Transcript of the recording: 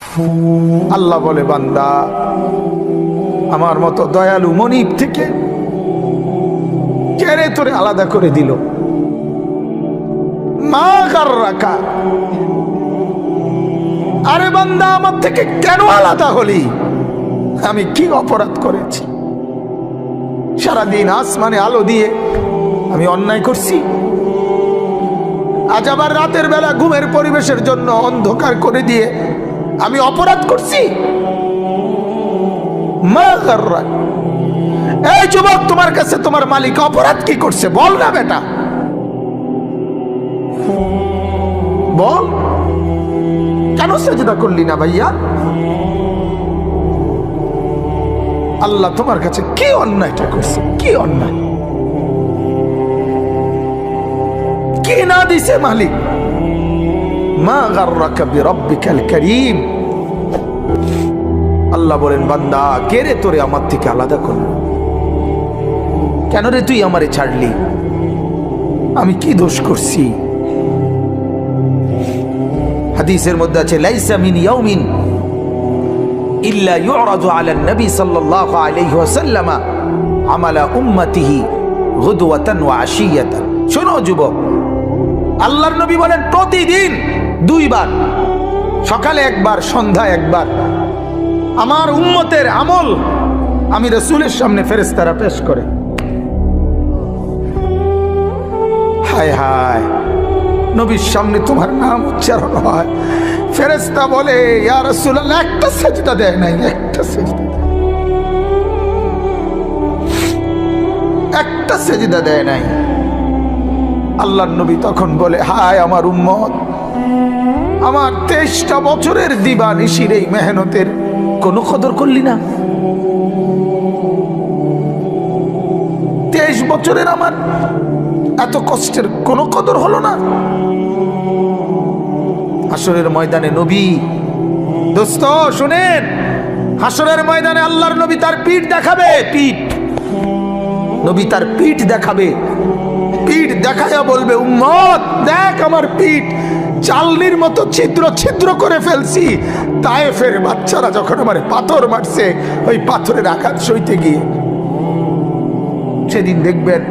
আল্লাহ বলে, বান্দা আমার মতো দয়ালু মনিব থেকে কেড়ে তোরে আলাদা করে দিল। মা গাররাকা, আরে বান্দা আমার থেকে কেন আলাদা হলি? আমি কি অপরাধ করেছি? সারাদিন আসমানে আলো দিয়ে আমি অন্যায় করছি? আজ আবার রাতের বেলা ঘুমের পরিবেশের জন্য অন্ধকার করে দিয়ে আমি অপরাধ করছি? মা গাররাক, এই যুবক, তোমার কাছে তোমার মালিক অপরাধ কি করছে বল না বেটা, বল। কেন সেজদা করলি না ভাইয়া? আল্লাহ তোমার কাছে কি অন্যায়টা করছে? কি অন্যায়, কি না দিছে মালিক? মা গাররাকা বিরাব্বিকাল কারীম। আল্লাহ বলেন, বান্দা কে রে তোরে আমার থেকে আলাদা করলো? কেন রে তুই আমারে ছাড়লি? আমি কি দোষ করছি? হাদিসের মধ্যে আছে, লাইসা মিন ইয়াউমিন ইল্লা ইউরাদু আলা নবী সাল্লাল্লাহু আলাইহি ওয়াসাল্লাম আমালা উম্মতিহি গুদওয়াতান ওয়া আশিয়াতান। শোনো যুবক, আল্লাহর নবী বলেন প্রতিদিন দুইবার, সকালে একবার, সন্ধ্যায় একবার, আমার উম্মতের আমল আমি রাসূলের সামনে ফেরেশতারা পেশ করে। হায় হায়, নবীর সামনে তোমার নাম উচ্চারণ হয়, ফেরেশতা বলে, ইয়া রাসূলুল্লাহ, একটা সেজদা দেয় নাই, একটা সেজদা, একটা সেজদা দেয় নাই। আল্লাহর নবী তখন বলে, হায় আমার উম্মত, আমার 23টা বছরের দিবানিশির এই মেহনতের কোনো কদর করলি না? 23 বছরের আমার এত কষ্টের কোনো কদর হলো না? হাসরের ময়দানে নবী, দোস্ত শুনেন, হাসরের ময়দানে আল্লাহর নবী তার পিঠ দেখাবে, পিঠ, নবী তার পিঠ দেখাবে, পিঠ দেখায়া বলবে, উম্মত দেখ আমার পিঠ, চালনির মতো ছিদ্র ছিদ্র করে ফেলছি। তায়েফের বাচ্চারা যখন আমারে পাথর মারছে, ওই পাথরের আঘাত সইতে গিয়ে। সেদিন দেখবেন